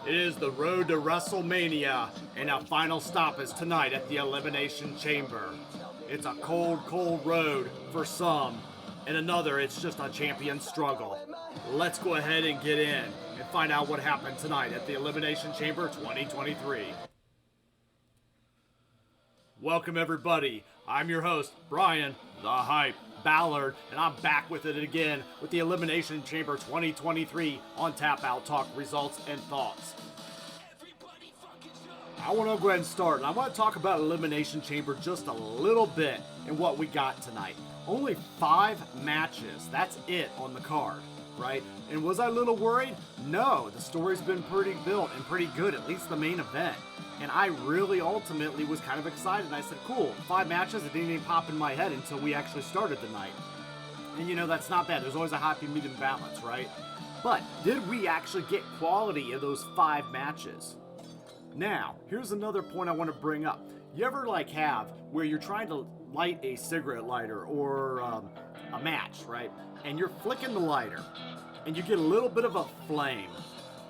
It is the road to WrestleMania, and our final stop is tonight at the Elimination Chamber. It's a cold, cold road for some, and another, it's just a champion struggle. Let's go ahead and get in and find out what happened tonight at the Elimination Chamber 2023. Welcome everybody, I'm your host, Bryan, the Hype Ballard, and I'm back with it again with the Elimination Chamber 2023 on Tap Out Talk results and thoughts. I want to go ahead and start, and I want to talk about Elimination Chamber just a little bit and what we got tonight. Only 5 matches, that's it on the card, right? And was I a little worried? No, the story's been pretty built and pretty good, at least the main event. And I really ultimately was kind of excited. And I said, cool, 5 matches. It didn't even pop in my head until we actually started the night. And you know, that's not bad. There's always a happy medium balance, right? But did we actually get quality in those 5 matches? Now, here's another point I want to bring up. You ever have where you're trying to light a cigarette lighter or a match, right? And you're flicking the lighter and you get a little bit of a flame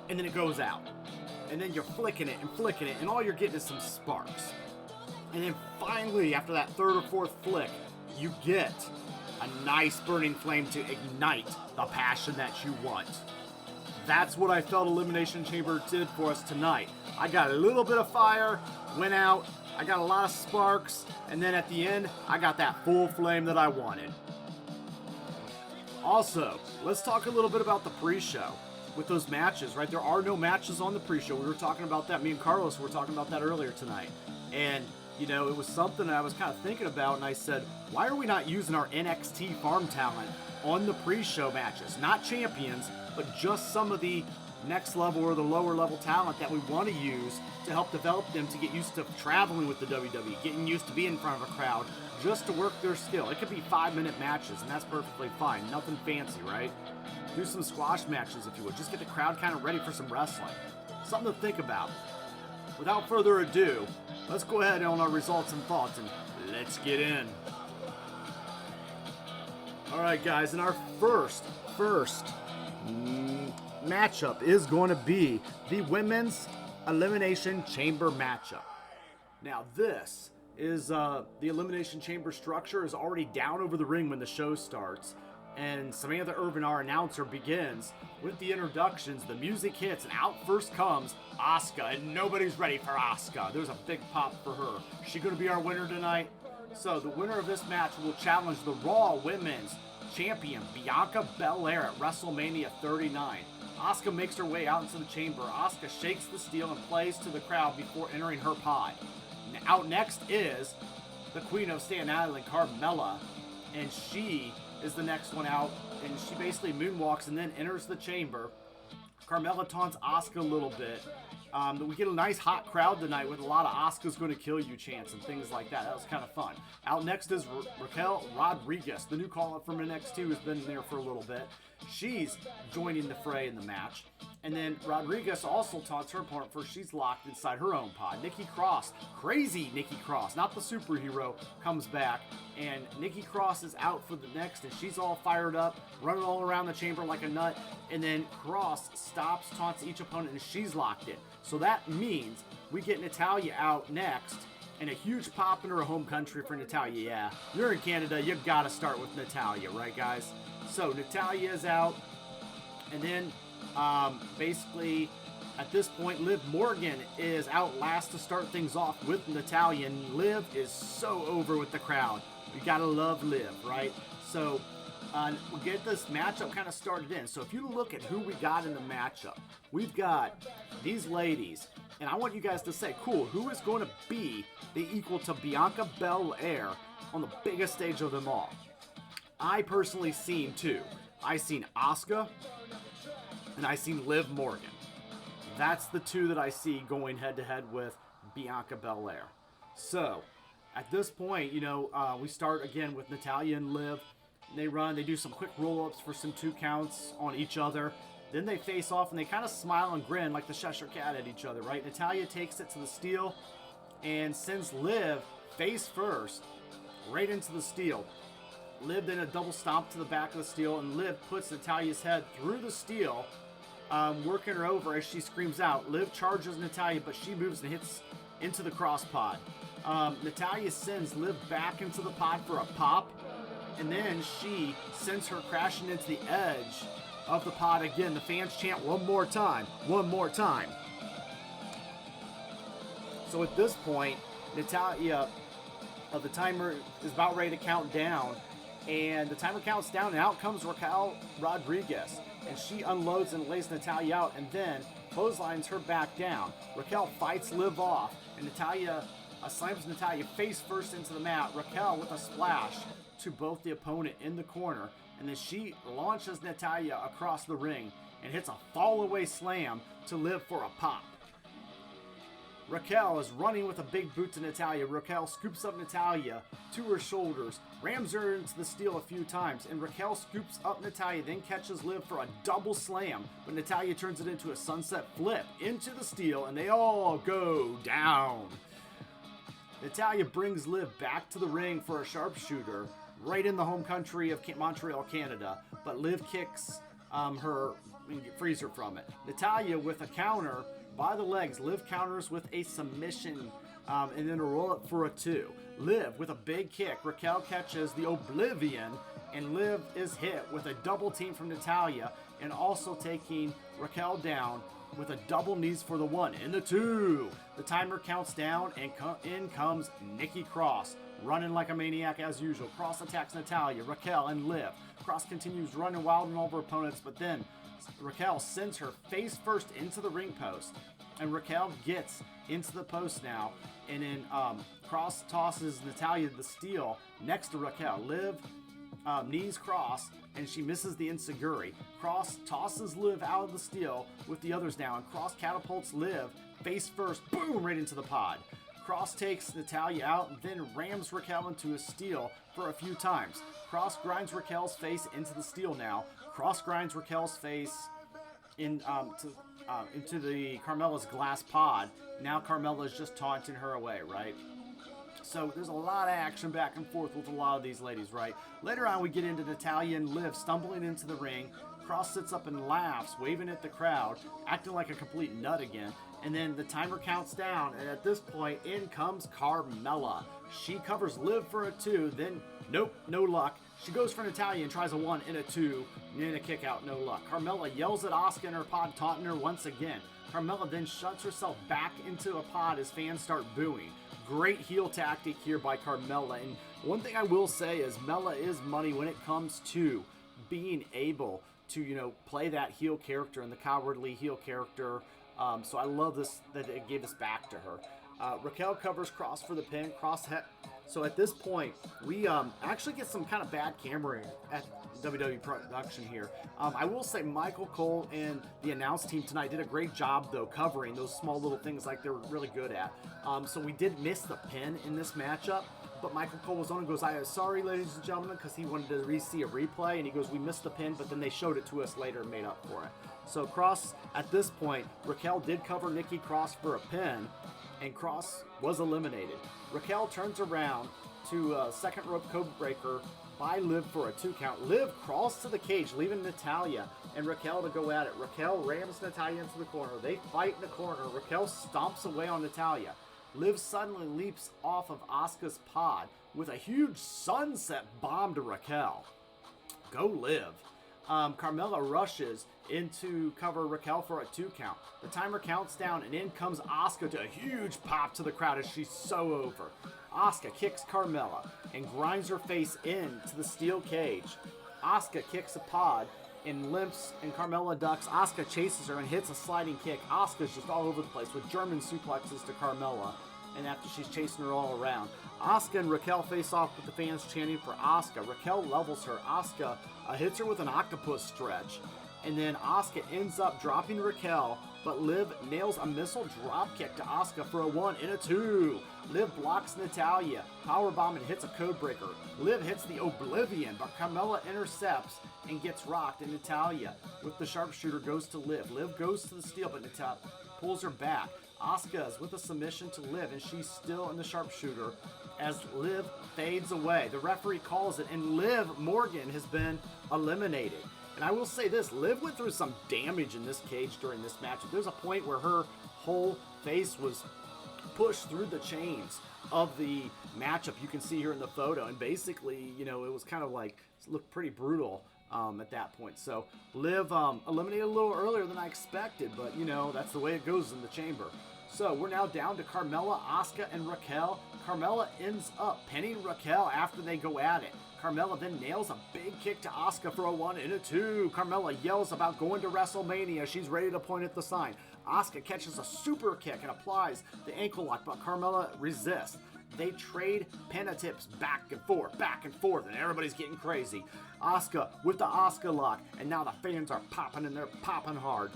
and then it goes out. And then you're flicking it, and all you're getting is some sparks. And then finally, after that 3rd or 4th flick, you get a nice burning flame to ignite the passion that you want. That's what I felt Elimination Chamber did for us tonight. I got a little bit of fire, went out, I got a lot of sparks, and then at the end, I got that full flame that I wanted. Also, let's talk a little bit about the pre-show. With those matches, right? There are no matches on the pre-show. We were talking about that. Me and Carlos were talking about that earlier tonight. And, you know, it was something I was kind of thinking about, and I said, why are we not using our NXT farm talent on the pre-show matches? Not champions, but just some of the next level or the lower level talent that we want to use to help develop them to get used to traveling with the WWE, getting used to being in front of a crowd, just to work their skill. It could be 5-minute matches, and that's perfectly fine. Nothing fancy, right? Do some squash matches if you would. Just get the crowd kind of ready for some wrestling. Something to think about. Without further ado, let's go ahead on our results and thoughts, and let's get in. Alright guys, and our first matchup is going to be the Women's Elimination Chamber matchup. Now this is, the Elimination Chamber structure is already down over the ring when the show starts. And Samantha Irvin, our announcer, begins with the introductions. The music hits, and out first comes Asuka, and nobody's ready for Asuka. There's a big pop for her. Is she going to be our winner tonight? So the winner of this match will challenge the Raw Women's Champion, Bianca Belair, at WrestleMania 39. Asuka makes her way out into the chamber. Asuka shakes the steel and plays to the crowd before entering her pod. Out next is the Queen of Staten Island, Carmella, and she is the next one out, and she basically moonwalks and then enters the chamber. Carmella taunts Asuka a little bit. We get a nice hot crowd tonight with a lot of Asuka's going to kill you chants and things like that. That was kind of fun. Out next is Raquel Rodriguez, the new call-up from NXT who's been there for a little bit. She's joining the fray in the match. And then Rodriguez also taunts her opponent for she's locked inside her own pod. Nikki Cross, crazy Nikki Cross, not the superhero, comes back. And Nikki Cross is out for the next, and she's all fired up, running all around the chamber like a nut. And then Cross stops, taunts each opponent, and she's locked in. So that means we get Natalya out next, and a huge pop in her home country for Natalya. Yeah, you're in Canada, you've got to start with Natalya, right guys? So Natalya is out, and then basically at this point Liv Morgan is out last to start things off with Natalya, and Liv is so over with the crowd. We gotta love Liv, right? So we'll get this matchup kind of started in. So if you look at who we got in the matchup, we've got these ladies, and I want you guys to say, cool, who is going to be the equal to Bianca Belair on the biggest stage of them all? I personally seen 2. I seen Asuka, and I seen Liv Morgan. That's the 2 that I see going head-to-head with Bianca Belair. So at this point, you know, we start again with Natalya and Liv. They run, they do some quick roll-ups for some 2 counts on each other. Then they face off, and they kind of smile and grin like the Cheshire Cat at each other, right? Natalya takes it to the steel and sends Liv face first right into the steel. Liv then a double stomp to the back of the steel, and Liv puts Natalya's head through the steel working her over as she screams out. Liv charges Natalya, but she moves and hits into the cross pod. Natalya sends Liv back into the pod for a pop, and then she sends her crashing into the edge of the pod again. The fans chant one more time, one more time. So at this point, Natalya, the timer is about ready to count down, and the timer counts down, and out comes Raquel Rodriguez, and she unloads and lays Natalya out, and then clotheslines her back down. Raquel fights Liv off, and Natalya slams Natalya face first into the mat. Raquel with a splash to both the opponent in the corner, and then she launches Natalya across the ring and hits a fall away slam to Liv for a pop. Raquel is running with a big boot to Natalya. Raquel scoops up Natalya to her shoulders, rams her into the steel a few times, and Raquel scoops up Natalya, then catches Liv for a double slam, but Natalya turns it into a sunset flip into the steel, and they all go down. Natalya brings Liv back to the ring for a sharpshooter right in the home country of Montreal, Canada, but Liv kicks frees her from it. Natalya with a counter by the legs. Liv counters with a submission and then a roll up for a 2. Liv with a big kick. Raquel catches the Oblivion, and Liv is hit with a double team from Natalya, and also taking Raquel down with a double knees for the 1 and the 2. The timer counts down, and in comes Nikki Cross, running like a maniac as usual. Cross attacks Natalya, Raquel, and Liv. Cross continues running wild on all of her opponents, but then Raquel sends her face first into the ring post, and Raquel gets into the post now, and then Cross tosses Natalya to the steel next to Raquel. Liv knees Cross, and she misses the enziguri. Cross tosses Liv out of the steel with the others down. Cross catapults Liv face first, boom, right into the pod. Cross takes Natalya out, and then rams Raquel into a steel for a few times. Cross grinds Raquel's face into the steel now. Cross grinds Raquel's face into the Carmella's glass pod. Now Carmella's just taunting her away, right? So there's a lot of action back and forth with a lot of these ladies, right? Later on, we get into Natalya and Liv stumbling into the ring. Cross sits up and laughs, waving at the crowd, acting like a complete nut again. And then the timer counts down, and at this point, in comes Carmella. She covers Liv for a 2, then nope, no luck. She goes for Natalya and tries a 1 and a 2, and then a kick out, no luck. Carmella yells at Asuka in her pod, taunting her once again. Carmella then shuts herself back into a pod as fans start booing. Great heel tactic here by Carmella, and one thing I will say is Mella is money when it comes to being able to, play that heel character and the cowardly heel character. So I love this, that it gave this back to her. Raquel covers Cross for the pin. So at this point, we actually get some kind of bad cameraing at WWE production here. I will say Michael Cole and the announce team tonight did a great job, though, covering those small little things like they were really good at. So we did miss the pin in this matchup, but Michael Cole was on and goes, "I am sorry, ladies and gentlemen," because he wanted to see a replay, and he goes, "We missed the pin, but then they showed it to us later and made up for it." So Cross, at this point, Raquel did cover Nikki Cross for a pin, and Cross was eliminated. Raquel turns around to a second rope code breaker by Liv for a 2 count. Liv crawls to the cage, leaving Natalya and Raquel to go at it. Raquel rams Natalya into the corner. They fight in the corner. Raquel stomps away on Natalya. Liv suddenly leaps off of Asuka's pod with a huge sunset bomb to Raquel. Go Liv. Carmella rushes in to cover Raquel for a 2 count. The timer counts down, and in comes Asuka to a huge pop to the crowd as she's so over. Asuka kicks Carmella and grinds her face into the steel cage. Asuka kicks a pod and limps, and Carmella ducks. Asuka chases her and hits a sliding kick. Asuka's just all over the place with German suplexes to Carmella, and after she's chasing her all around. Asuka and Raquel face off with the fans chanting for Asuka. Raquel levels her. Asuka hits her with an octopus stretch, and then Asuka ends up dropping Raquel, but Liv nails a missile drop kick to Asuka for a 1 and a 2. Liv blocks Natalya, powerbomb, and hits a codebreaker. Liv hits the Oblivion, but Carmella intercepts and gets rocked, and Natalya with the sharpshooter goes to Liv. Liv goes to the steel, but Natalya pulls her back. Asuka's with a submission to Liv, and she's still in the sharpshooter as Liv fades away. The referee calls it, and Liv Morgan has been eliminated. And I will say this, Liv went through some damage in this cage during this match. There's a point where her whole face was pushed through the chains of the matchup. You can see here in the photo, and basically, you know, it was kind of like, it looked pretty brutal at that point. So Liv eliminated a little earlier than I expected, but you know, that's the way it goes in the chamber. So we're now down to Carmella, Asuka, and Raquel. Carmella ends up pinning Raquel after they go at it. Carmella then nails a big kick to Asuka for a 1 and a 2. Carmella yells about going to WrestleMania. She's ready to point at the sign. Asuka catches a super kick and applies the ankle lock, but Carmella resists. They trade penatips back and forth, and everybody's getting crazy. Asuka with the Asuka lock, and now the fans are popping, and they're popping hard.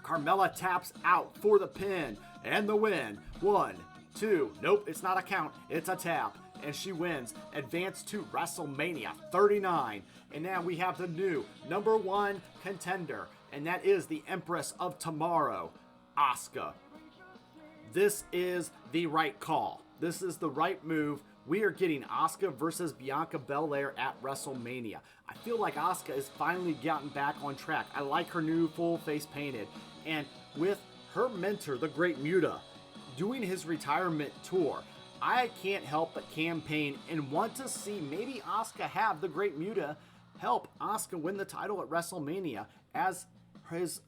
Carmella taps out for the pin and the win. 1, 2, nope, it's not a count, it's a tap. And she wins, advance to WrestleMania 39. And now we have the new #1 contender, and that is the Empress of Tomorrow, Asuka. This is the right call. This is the right move. We are getting Asuka versus Bianca Belair at WrestleMania. I feel like Asuka has finally gotten back on track. I like her new full face painted. And with her mentor, the Great Muta, doing his retirement tour, I can't help but campaign and want to see maybe Asuka have the Great Muta help Asuka win the title at WrestleMania as his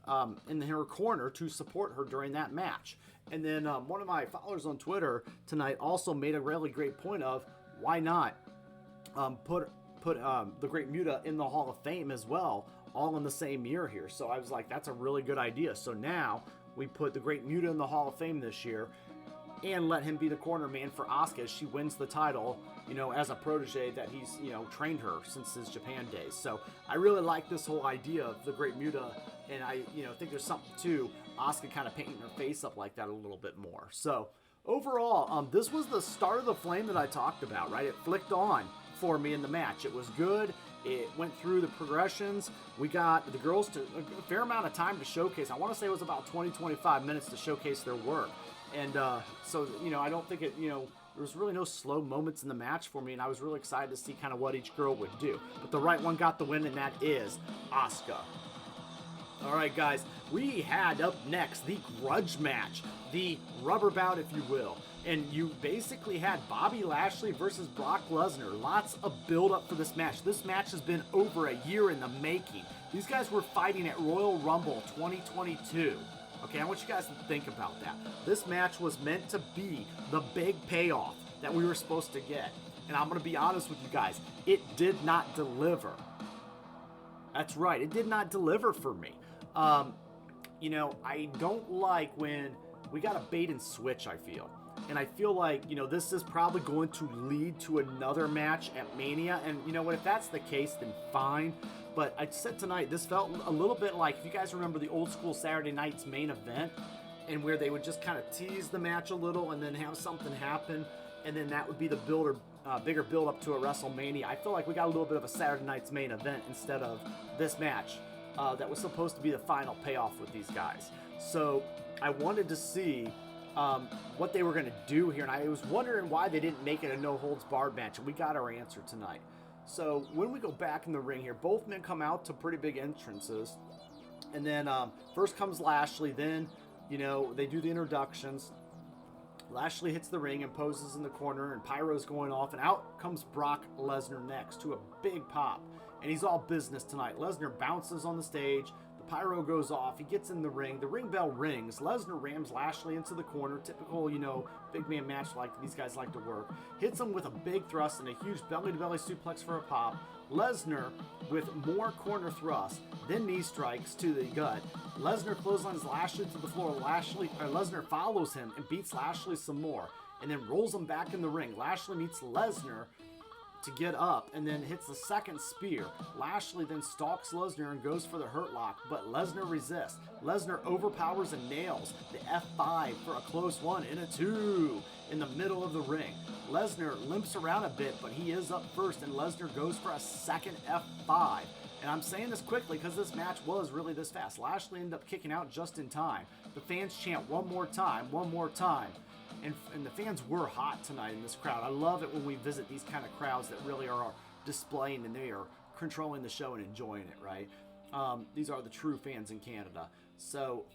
in her corner to support her during that match. And then one of my followers on Twitter tonight also made a really great point of why not put the Great Muta in the Hall of Fame as well, all in the same year here. So I was like, that's a really good idea. So now we put the Great Muta in the Hall of Fame this year and let him be the corner man for Asuka as she wins the title, you know, as a protege that he's, you know, trained her since his Japan days. So I really like this whole idea of the Great Muta, and I, you know, think there's something to Asuka kind of painting her face up like that a little bit more. So overall, this was the start of the flame that I talked about, right? It flicked on for me in the match. It was good. It went through the progressions. We got the girls to a fair amount of time to showcase. I want to say it was about 20-25 minutes to showcase their work. And so, you know, I don't think it, you know, there was really no slow moments in the match for me, and I was really excited to see kind of what each girl would do. But the right one got the win, and that is Asuka. All right, guys, we had up next the grudge match, the rubber bout, if you will. And you basically had Bobby Lashley versus Brock Lesnar. Lots of build-up for this match. This match has been over a year in the making. These guys were fighting at Royal Rumble 2022. Okay, I want you guys to think about that. This match was meant to be the big payoff that we were supposed to get. And I'm going to be honest with you guys, it did not deliver. That's right, it did not deliver for me. You know, I don't like when we got a bait and switch, I feel. And I feel like, you know, this is probably going to lead to another match at Mania. And you know what, if that's the case, then fine. But I said tonight, this felt a little bit like, if you guys remember the old school Saturday Night's main event, and where they would just kind of tease the match a little and then have something happen, and then that would be the bigger build up to a WrestleMania. I feel like we got a little bit of a Saturday Night's main event instead of this match that was supposed to be the final payoff with these guys. So I wanted to see what they were going to do here, and I was wondering why they didn't make it a no-holds-barred match, and we got our answer tonight. So when we go back in the ring here, both men come out to pretty big entrances. And then first comes Lashley, then, you know, they do the introductions. Lashley hits the ring and poses in the corner, and Pyro's going off, and out comes Brock Lesnar next to a big pop. And he's all business tonight. Lesnar bounces on the stage. The Pyro goes off. He gets in the ring. The ring bell rings. Lesnar rams Lashley into the corner. Typical, you know, big man match like these guys like to work. Hits him with a big thrust and a huge belly-to-belly suplex for a pop. Lesnar with more corner thrust, then knee strikes to the gut. Lesnar clotheslines Lashley to the floor. Lesnar follows him and beats Lashley some more, and then rolls him back in the ring. Lashley meets Lesnar to get up and then hits the second spear. Lashley then stalks Lesnar and goes for the hurt lock, but Lesnar resists. Lesnar overpowers and nails the F5 for a close 1 and a 2 in the middle of the ring. Lesnar limps around a bit, but he is up first, and Lesnar goes for a second F5. And I'm saying this quickly because this match was really this fast. Lashley ended up kicking out just in time. The fans chant one more time, one more time. And the fans were hot tonight in this crowd. I love it when we visit these kind of crowds that really are displaying and they are controlling the show and enjoying it, right? These are the true fans in Canada. So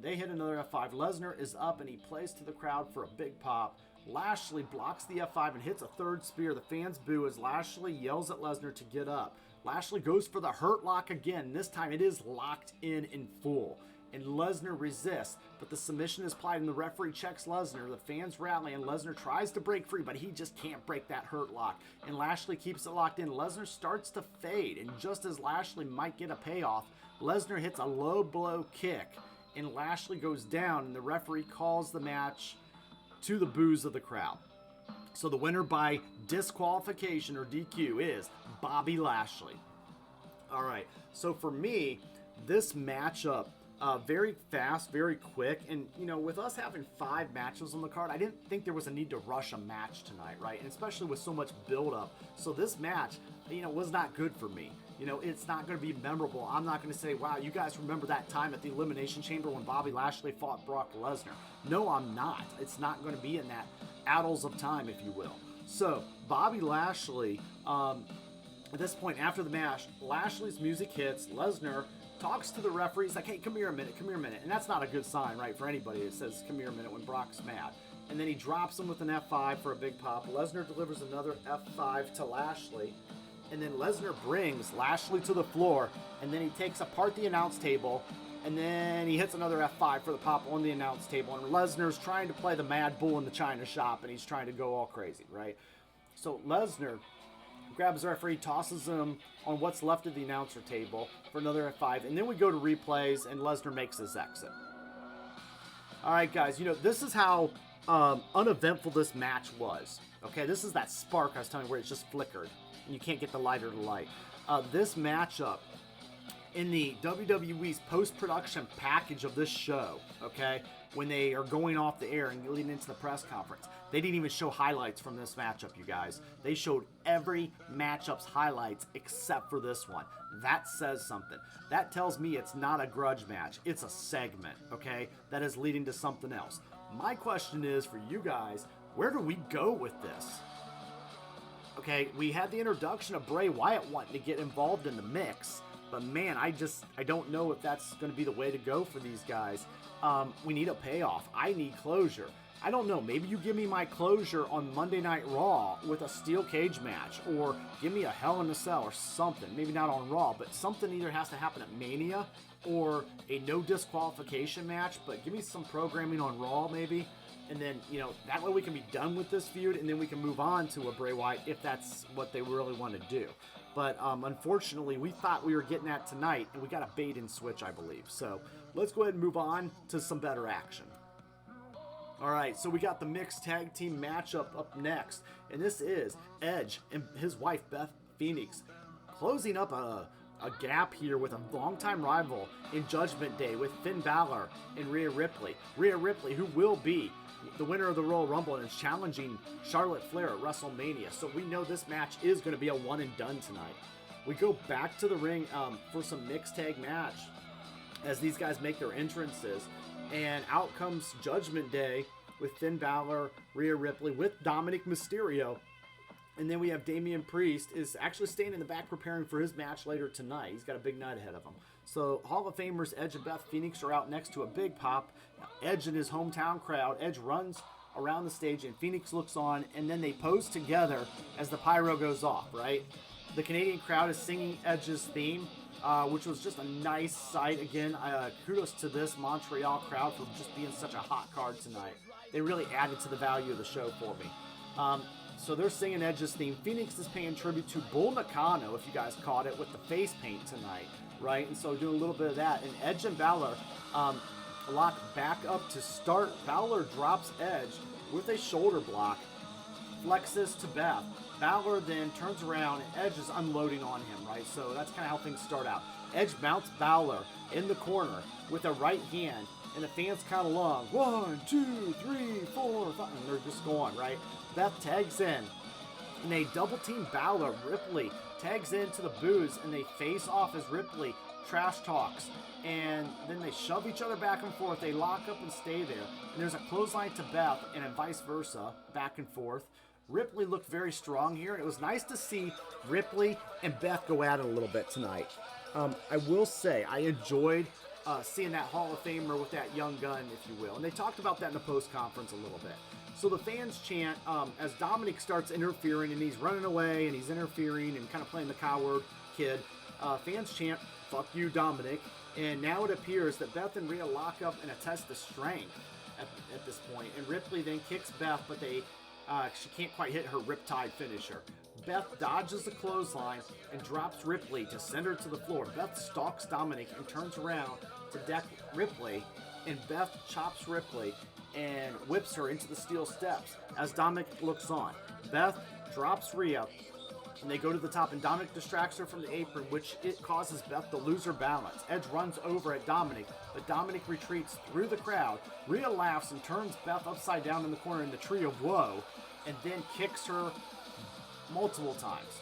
they hit another F5. Lesnar is up and he plays to the crowd for a big pop. Lashley blocks the F5 and hits a third spear. The fans boo as Lashley yells at Lesnar to get up. Lashley goes for the hurt lock again. This time it is locked in full. And Lesnar resists, but the submission is applied and the referee checks Lesnar. The fans rally and Lesnar tries to break free, but he just can't break that hurt lock. And Lashley keeps it locked in. Lesnar starts to fade, and just as Lashley might get a payoff, Lesnar hits a low blow kick, and Lashley goes down, and the referee calls the match to the boos of the crowd. So the winner by disqualification or DQ is Bobby Lashley. All right, so for me, this matchup, very fast, very quick, and with us having 5 matches on the card, I didn't think there was a need to rush a match tonight, right? And especially with so much build-up. So this match, was not good for me. It's not going to be memorable. I'm not going to say, wow, you guys remember that time at the Elimination Chamber when Bobby Lashley fought Brock Lesnar. No, I'm not. It's not going to be in that annals of time, if you will. So Bobby Lashley, at this point after the match, Lashley's music hits. Lesnar talks to the referee. He's like, hey, come here a minute. And that's not a good sign, right, for anybody that says, come here a minute when Brock's mad. And then he drops him with an F5 for a big pop. Lesnar delivers another F5 to Lashley. And then Lesnar brings Lashley to the floor. And then he takes apart the announce table. And then he hits another F5 for the pop on the announce table. And Lesnar's trying to play the mad bull in the china shop. And he's trying to go all crazy, right? So Lesnar grabs the referee, tosses him on what's left of the announcer table for another F5. And then we go to replays, and Lesnar makes his exit. All right, guys, this is how uneventful this match was. Okay, this is that spark I was telling you where it's just flickered, and you can't get the lighter to light. This matchup in the WWE's post-production package of this show, okay, when they are going off the air and leading into the press conference, they didn't even show highlights from this matchup, you guys. They showed every matchup's highlights except for this one. That says something. That tells me it's not a grudge match. It's a segment, okay, that is leading to something else. My question is for you guys, where do we go with this? Okay, we had the introduction of Bray Wyatt wanting to get involved in the mix, but man, I don't know if that's going to be the way to go for these guys. We need a payoff. I need closure. I don't know, maybe you give me my closure on Monday Night Raw with a steel cage match, or give me a Hell in a Cell or something. Maybe not on Raw, but something either has to happen at Mania or a no disqualification match, but give me some programming on Raw maybe. And then, that way we can be done with this feud, and then we can move on to a Bray Wyatt if that's what they really want to do. But unfortunately, we thought we were getting that tonight, and we got a bait and switch, I believe. So let's go ahead and move on to some better action. All right, so we got the mixed tag team matchup up next, and this is Edge and his wife, Beth Phoenix, closing up a gap here with a longtime rival in Judgment Day with Finn Balor and Rhea Ripley. Rhea Ripley, who will be the winner of the Royal Rumble and is challenging Charlotte Flair at WrestleMania. So we know this match is going to be a one and done tonight. We go back to the ring for some mixed tag match as these guys make their entrances. And out comes Judgment Day with Finn Balor, Rhea Ripley, with Dominic Mysterio. And then we have Damian Priest is actually staying in the back preparing for his match later tonight. He's got a big night ahead of him. So Hall of Famers Edge and Beth Phoenix are out next to a big pop. Edge and his hometown crowd. Edge runs around the stage and Phoenix looks on, and then they pose together as the pyro goes off, right? The Canadian crowd is singing Edge's theme, which was just a nice sight. Again, kudos to this Montreal crowd for just being such a hot card tonight. They really added to the value of the show for me. So they're singing Edge's theme. Phoenix is paying tribute to Bull Nakano, if you guys caught it, with the face paint tonight, right? And so doing a little bit of that. And Edge and Balor lock back up to start. Balor drops Edge with a shoulder block, flexes to Beth. Balor then turns around and Edge is unloading on him, right? So that's kind of how things start out. Edge mounts Balor in the corner with a right hand, and the fans count along. 1, 2, 3, 4, 5, and they're just going, right? Beth tags in, and they double team Balor. Ripley tags into the boos, and they face off as Ripley trash talks. And then they shove each other back and forth. They lock up and stay there. And there's a clothesline to Beth, and a vice versa, back and forth. Ripley looked very strong here, and it was nice to see Ripley and Beth go at it a little bit tonight. I will say I enjoyed seeing that Hall of Famer with that young gun, if you will. And they talked about that in the post-conference a little bit. So the fans chant as Dominic starts interfering, and he's running away, and he's interfering and kind of playing the coward kid. Fans chant, "Fuck you, Dominic." And now it appears that Beth and Rhea lock up and attest to strength at this point. And Ripley then kicks Beth, but she can't quite hit her Riptide finisher. Beth dodges the clothesline and drops Ripley to send her to the floor. Beth stalks Dominic and turns around to deck Ripley, and Beth chops Ripley and whips her into the steel steps as Dominic looks on. Beth drops Rhea, and they go to the top, and Dominic distracts her from the apron, which it causes Beth to lose her balance. Edge runs over at Dominic, but Dominic retreats through the crowd. Rhea laughs and turns Beth upside down in the corner in the tree of woe, and then kicks her multiple times.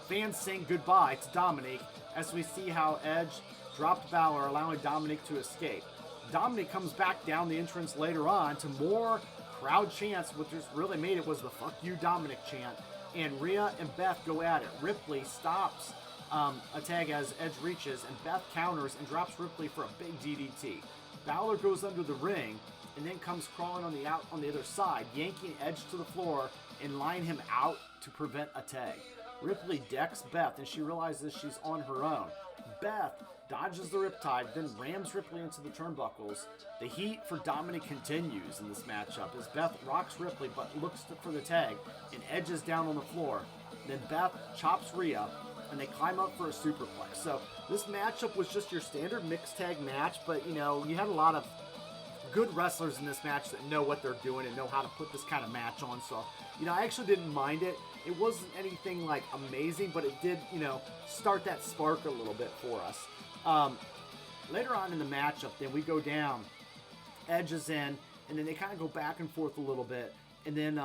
Fans sing goodbye to Dominic as we see how Edge dropped Balor, allowing Dominic to escape. Dominic comes back down the entrance later on to more crowd chants, which just really made it was the "Fuck you, Dominic" chant. And Rhea and Beth go at it. Ripley stops a tag as Edge reaches, and Beth counters and drops Ripley for a big DDT. Balor goes under the ring and then comes crawling on the other side, yanking Edge to the floor and line him out to prevent a tag. Ripley decks Beth, and she realizes she's on her own. Beth dodges the Riptide, then rams Ripley into the turnbuckles. The heat for Dominic continues in this matchup as Beth rocks Ripley but looks for the tag, and Edge is down on the floor. Then Beth chops Rhea, and they climb up for a superplex. So this matchup was just your standard mixed tag match, but you had a lot of good wrestlers in this match that know what they're doing and know how to put this kind of match on. So, I actually didn't mind it. It wasn't anything like amazing, but it did, start that spark a little bit for us. Later on in the matchup, then we go down. Edge is in, and then they kind of go back and forth a little bit. And then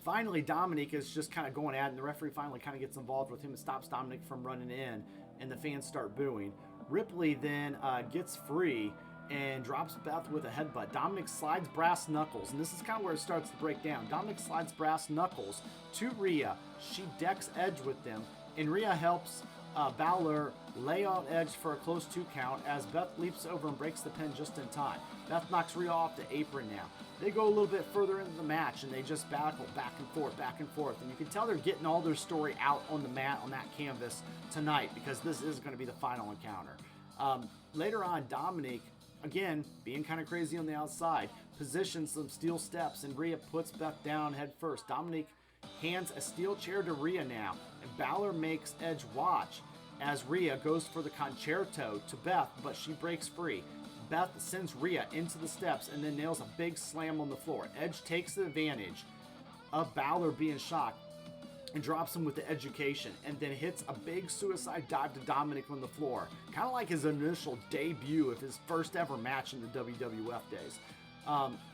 finally, Dominic is just kind of going at it, and the referee finally kind of gets involved with him and stops Dominic from running in, and the fans start booing. Ripley then gets free and drops Beth with a headbutt. Dominic slides brass knuckles, and this is kind of where it starts to break down. Dominic slides brass knuckles to Rhea. She decks Edge with them, and Rhea helps Balor lay on Edge for a close 2 count as Beth leaps over and breaks the pin just in time. Beth knocks Rhea off the apron now. They go a little bit further into the match, and they just battle back and forth. And you can tell they're getting all their story out on the mat, on that canvas tonight, because this is going to be the final encounter. Later on, Dominic, again, being kind of crazy on the outside, positions some steel steps, and Rhea puts Beth down head first. Dominic hands a steel chair to Rhea now, and Balor makes Edge watch as Rhea goes for the concerto to Beth, but she breaks free. Beth sends Rhea into the steps and then nails a big slam on the floor. Edge takes the advantage of Balor being shocked and drops him with the education, and then hits a big suicide dive to Dominic on the floor. Kind of like his initial debut of his first ever match in the WWF days.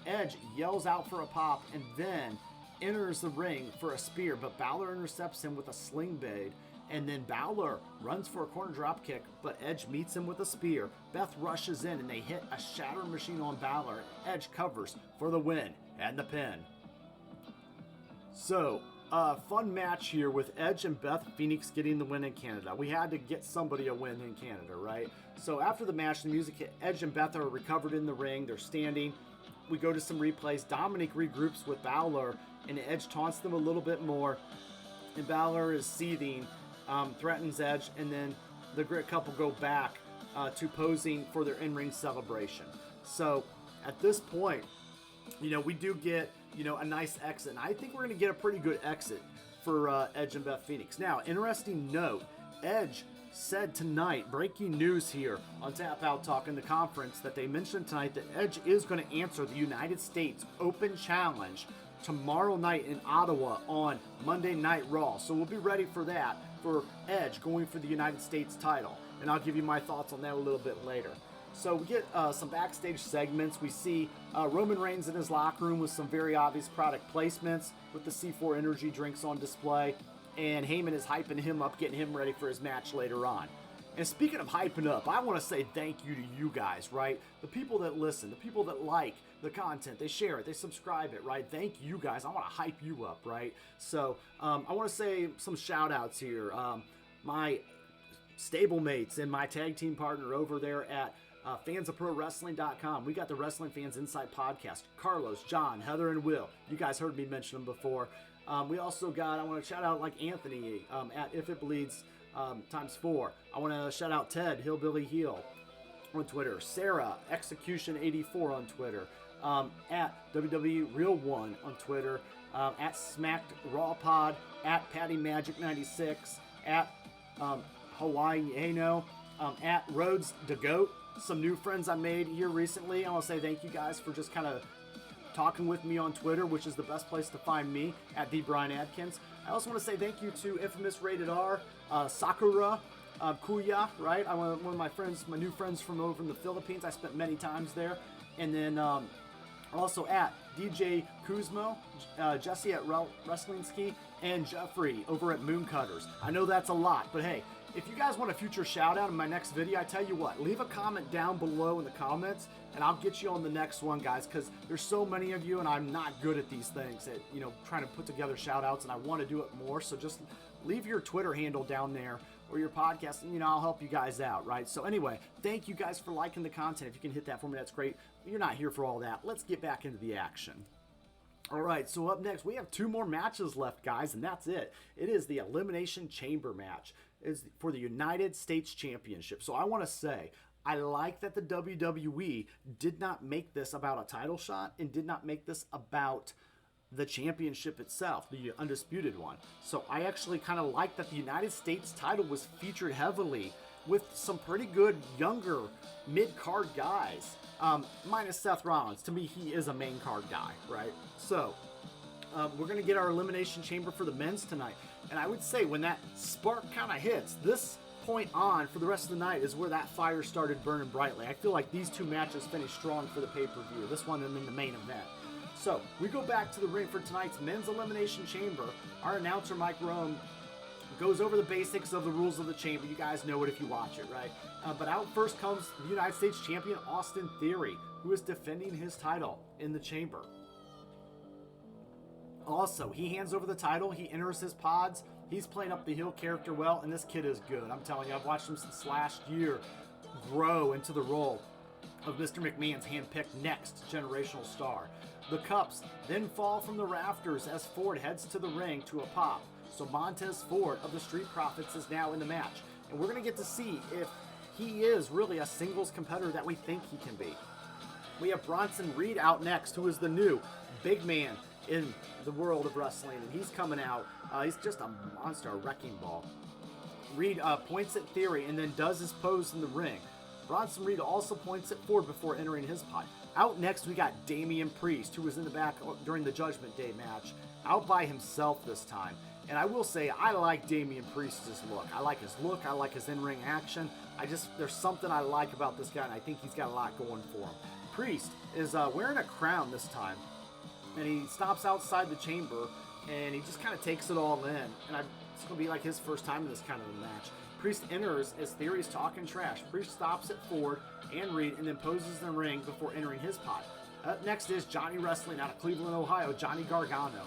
Edge yells out for a pop and then enters the ring for a spear, but Balor intercepts him with a sling blade, and then Balor runs for a corner drop kick, but Edge meets him with a spear. Beth rushes in, and they hit a shatter machine on Balor. Edge covers for the win and the pin. So, fun match here with Edge and Beth Phoenix getting the win in Canada. We had to get somebody a win in Canada, right? So after the match, the music hit. Edge and Beth are recovered in the ring. They're standing. We go to some replays. Dominic regroups with Balor, and Edge taunts them a little bit more. And Balor is seething, threatens Edge, and then the Grit couple go back to posing for their in-ring celebration. So at this point, we do get a nice exit. And I think we're going to get a pretty good exit for Edge and Beth Phoenix. Now, interesting note, Edge said tonight, breaking news here on Tap Out Talk in the conference, that they mentioned tonight that Edge is going to answer the United States Open Challenge tomorrow night in Ottawa on Monday Night Raw. So we'll be ready for that, for Edge going for the United States title. And I'll give you my thoughts on that a little bit later. So we get some backstage segments. We see Roman Reigns in his locker room with some very obvious product placements with the C4 energy drinks on display. And Heyman is hyping him up, getting him ready for his match later on. And speaking of hyping up, I want to say thank you to you guys, right? The people that listen, the people that like the content, they share it, they subscribe it, right? Thank you guys. I want to hype you up, right? So I want to say some shout outs here. My stablemates and my tag team partner over there at fansofprowrestling.com. We got the Wrestling Fans Insight podcast. Carlos, John, Heather, and Will. You guys heard me mention them before. We also got, I want to shout out like Anthony at If It Bleeds ×4. I want to shout out Ted, Hillbilly Heel on Twitter. Sarah, Execution84 on Twitter. At WWE Real One on Twitter. At Smacked Raw Pod. At Patty Magic 96. At Hawaii Yano. At Rhodes the Goat. Some new friends I made here recently. I want to say thank you guys for just kind of talking with me on Twitter, which is the best place to find me, at the Bryan Adkins. I also want to say thank you to Infamous Rated R, Sakura, Kuya, right? I want one of my friends, my new friends from over in the Philippines. I spent many times there. And then also at DJ Kuzmo, Jesse at Wrestling Ski, and Jeffrey over at Mooncutters. I know that's a lot, but hey, if you guys want a future shout out in my next video, I tell you what, leave a comment down below in the comments and I'll get you on the next one, guys, because there's so many of you and I'm not good at these things, at, you know, trying to put together shout outs, and I want to do it more. So just leave your Twitter handle down there or your podcast and, you know, I'll help you guys out, right? So anyway, thank you guys for liking the content. If you can hit that for me, that's great. You're not here for all that. Let's get back into the action. All right, so up next, we have 2 more matches left, guys, and that's it. It is the Elimination Chamber match. It's for the United States Championship. So I want to say, I like that the WWE did not make this about a title shot and did not make this about the championship itself, the undisputed one. So I actually kind of like that the United States title was featured heavily with some pretty good younger mid-card guys. Minus Seth Rollins. To me, he is a main card guy, right? So we're going to get our Elimination Chamber for the men's tonight. And I would say when that spark kind of hits, this point on for the rest of the night is where that fire started burning brightly. I feel like these 2 matches finished strong for the pay-per-view. This one and then the main event. So we go back to the ring for tonight's men's Elimination Chamber. Our announcer, Mike Rome, goes over the basics of the rules of the chamber. You guys know it if you watch it, right? But out first comes the United States Champion, Austin Theory, who is defending his title in the chamber. Also, he hands over the title. He enters his pods. He's playing up the heel character well, and this kid is good. I'm telling you, I've watched him since last year grow into the role of Mr. McMahon's hand-picked next generational star. The cups then fall from the rafters as Ford heads to the ring to a pop. So Montez Ford of the Street Profits is now in the match. And we're going to get to see if he is really a singles competitor that we think he can be. We have Bronson Reed out next, who is the new big man in the world of wrestling. And he's coming out. He's just a monster, a wrecking ball. Reed points at Theory and then does his pose in the ring. Bronson Reed also points at Ford before entering his pod. Out next, we got Damian Priest, who was in the back during the Judgment Day match. Out by himself this time. And I will say, I like Damian Priest's look. I like his look. I like his in-ring action. There's something I like about this guy, and I think he's got a lot going for him. Priest is wearing a crown this time. And he stops outside the chamber, and he just kind of takes it all in. And it's going to be like his first time in this kind of a match. Priest enters as Theory's talking trash. Priest stops at Ford and Reed, and then poses in the ring before entering his pod. Up next is Johnny Wrestling out of Cleveland, Ohio, Johnny Gargano.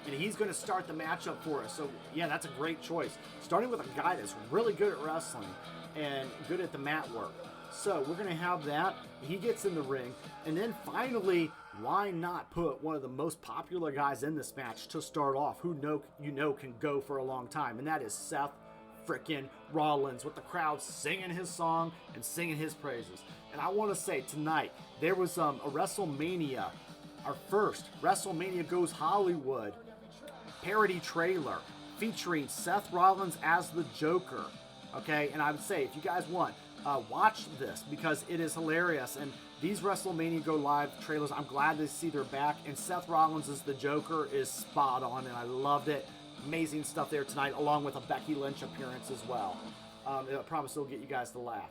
And he's going to start the matchup for us. So, yeah, that's a great choice. Starting with a guy that's really good at wrestling and good at the mat work. So, we're going to have that. He gets in the ring. And then finally, why not put one of the most popular guys in this match to start off, who you know can go for a long time, and that is Seth frickin' Rollins, with the crowd singing his song and singing his praises. And I want to say tonight, there was a WrestleMania, our first WrestleMania Goes Hollywood parody trailer featuring Seth Rollins as the Joker. Okay, and I would say, if you guys want, watch this because it is hilarious. And these WrestleMania Go Live trailers, I'm glad to see they're back. And Seth Rollins as the Joker is spot on, and I loved it. Amazing stuff there tonight, along with a Becky Lynch appearance as well. I promise it'll get you guys to laugh.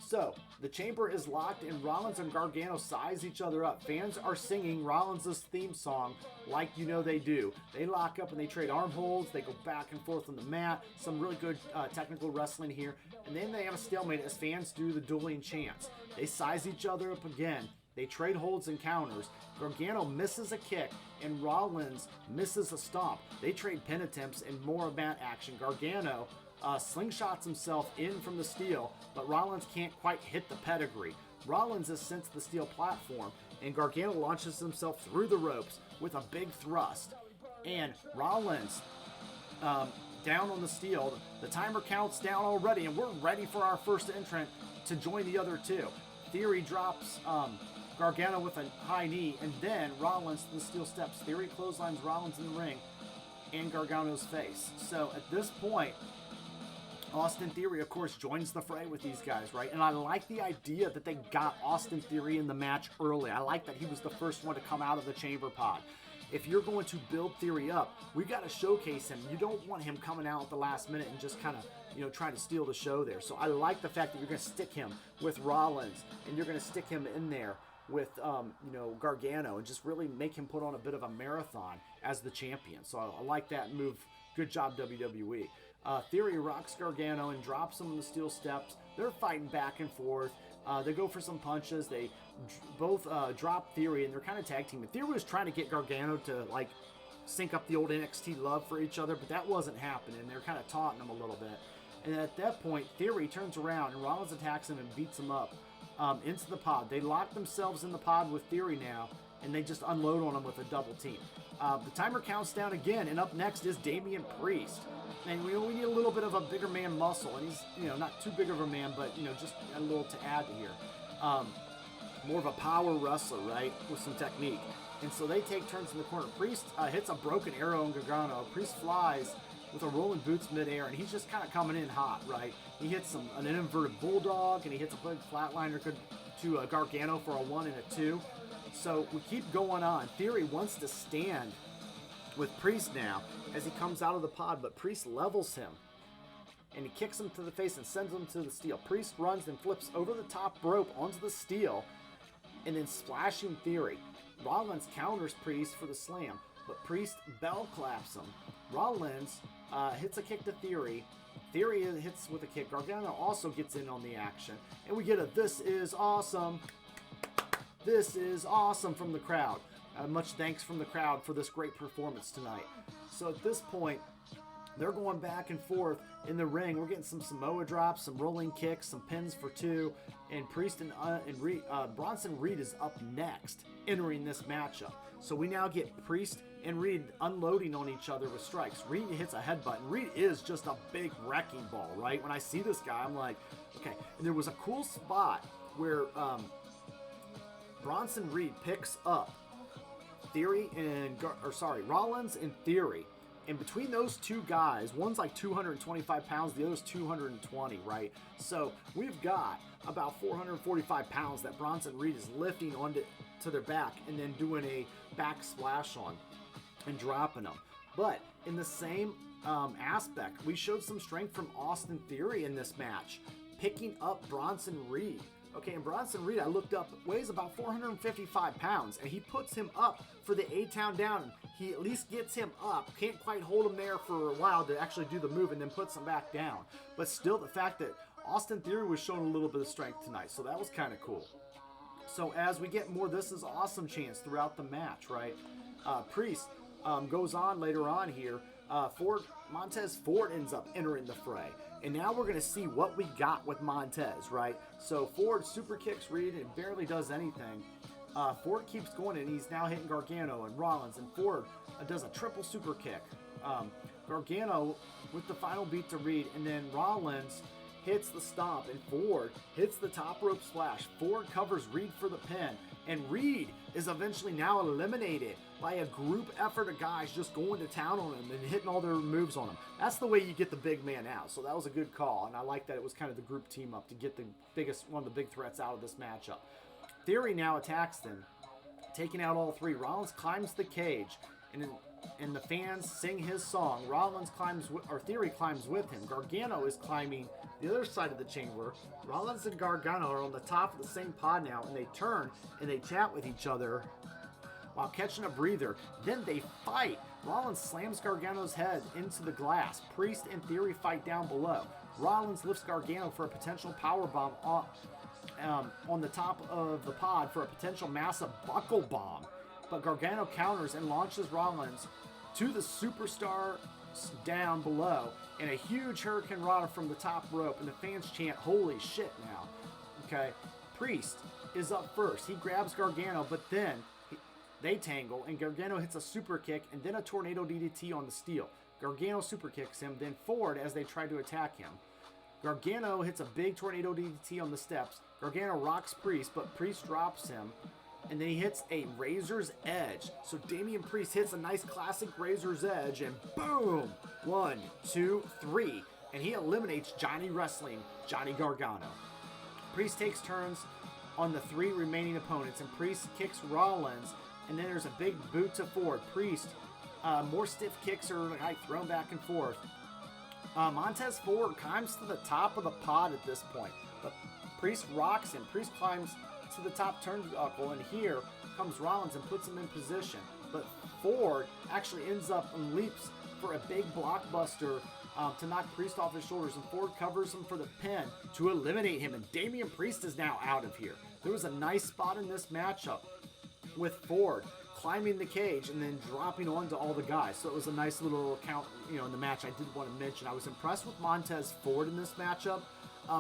So, the chamber is locked and Rollins and Gargano size each other up. Fans are singing Rollins' theme song like you know they do. They lock up and they trade arm holds. They go back and forth on the mat. Some really good technical wrestling here. And then they have a stalemate as fans do the dueling chants. They size each other up again. They trade holds and counters. Gargano misses a kick and Rollins misses a stomp. They trade pin attempts and more mat action. Gargano slingshots himself in from the steel, but Rollins can't quite hit the pedigree. Rollins is sent to the steel platform, and Gargano launches himself through the ropes with a big thrust. And Rollins down on the steel. The timer counts down already, and we're ready for our first entrant to join the other two. Theory drops Gargano with a high knee, and then Rollins to the steel steps. Theory clotheslines Rollins in the ring and Gargano's face. So at this point, Austin Theory, of course, joins the fray with these guys, right? And I like the idea that they got Austin Theory in the match early. I like that he was the first one to come out of the chamber pod. If you're going to build Theory up, we got to showcase him. You don't want him coming out at the last minute and just kind of, trying to steal the show there. So I like the fact that you're going to stick him with Rollins, and you're going to stick him in there with, Gargano, and just really make him put on a bit of a marathon as the champion. So I like that move. Good job, WWE. Theory rocks Gargano and drops him on the steel steps. They're fighting back and forth. They go for some punches. They both drop Theory, and they're kind of tag teaming. Theory was trying to get Gargano to, sync up the old NXT love for each other, but that wasn't happening. They're kind of taunting him a little bit. And at that point, Theory turns around, and Rollins attacks him and beats him up into the pod. They lock themselves in the pod with Theory now, and they just unload on him with a double team. The timer counts down again, and up next is Damian Priest. And we need a little bit of a bigger man muscle, and he's, not too big of a man, but, just a little to add here. More of a power wrestler, right, with some technique. And so they take turns in the corner. Priest hits a broken arrow on Gargano. Priest flies with a rolling boots midair, and he's just kind of coming in hot, right? He hits an inverted bulldog, and he hits a big flatliner to Gargano for a 1 and a 2. So we keep going on. Theory wants to stand with Priest now as he comes out of the pod, but Priest levels him, and he kicks him to the face and sends him to the steel. Priest runs and flips over the top rope onto the steel, and then splashing Theory. Rollins counters Priest for the slam, but Priest bell claps him. Rollins hits a kick to Theory. Theory hits with a kick. Gargano also gets in on the action, and we get a "This is awesome. This is awesome" from the crowd. Much thanks from the crowd for this great performance tonight. So at this point, they're going back and forth in the ring. We're getting some Samoa drops, some rolling kicks, some pins for 2, and Priest and Bronson Reed is up next, entering this matchup. So we now get Priest and Reed unloading on each other with strikes. Reed hits a headbutt, and Reed is just a big wrecking ball, right? When I see this guy, I'm like, okay. And there was a cool spot where Bronson Reed picks up Rollins and Theory. And between those two guys, one's like 225 pounds, the other's 220, right? So we've got about 445 pounds that Bronson Reed is lifting onto their back and then doing a back splash on and dropping them. But in the same aspect, we showed some strength from Austin Theory in this match, picking up Bronson Reed. Okay, and Bronson Reed, I looked up, weighs about 455 pounds, and he puts him up for the A-Town down. He at least gets him up. Can't quite hold him there for a while to actually do the move, and then puts him back down. But still, the fact that Austin Theory was showing a little bit of strength tonight, so that was kind of cool. So as we get more "This is awesome" chants throughout the match, right? Priest goes on later on here. Montez Ford ends up entering the fray. And now we're going to see what we got with Montez, right? So Ford super kicks Reed and barely does anything. Ford keeps going, and he's now hitting Gargano and Rollins, and Ford does a triple super kick. Gargano with the final beat to Reed, and then Rollins hits the stomp, and Ford hits the top rope splash. Ford covers Reed for the pin, and Reed is eventually now eliminated by a group effort of guys just going to town on him and hitting all their moves on him. That's the way you get the big man out. So that was a good call, and I like that it was kind of the group team up to get one of the big threats out of this matchup. Theory now attacks them, taking out all 3. Rollins climbs the cage, and the fans sing his song. Theory climbs with him. Gargano is climbing the other side of the chamber. Rollins and Gargano are on the top of the same pod now, and they turn and they chat with each other while catching a breather. Then they fight. Rollins slams Gargano's head into the glass. Priest and Theory fight down below. Rollins lifts Gargano for a potential powerbomb on the top of the pod for a potential massive buckle bomb. But Gargano counters and launches Rollins to the superstar drops down below, and a huge Hurricane Rana from the top rope, and the fans chant, "Holy shit!" now. Okay, Priest is up first. He grabs Gargano, but then they tangle, and Gargano hits a super kick and then a tornado DDT on the steel. Gargano super kicks him, then forward as they try to attack him. Gargano hits a big tornado DDT on the steps. Gargano rocks Priest, but Priest drops him, and then he hits a Razor's Edge. So Damian Priest hits a nice classic Razor's Edge, and boom! 1, 2, 3, and he eliminates Johnny Wrestling, Johnny Gargano. Priest takes turns on the 3 remaining opponents, and Priest kicks Rollins, and then there's a big boot to Ford. Priest, more stiff kicks are like thrown back and forth. Montez Ford climbs to the top of the pod at this point, but Priest rocks him. Priest climbs to the top turnbuckle, and here comes Rollins and puts him in position. But Ford actually ends up and leaps for a big blockbuster to knock Priest off his shoulders, and Ford covers him for the pin to eliminate him, and Damian Priest is now out of here. There was a nice spot in this matchup with Ford climbing the cage and then dropping onto all the guys. So it was a nice little count, in the match. I did want to mention I was impressed with Montez Ford in this matchup,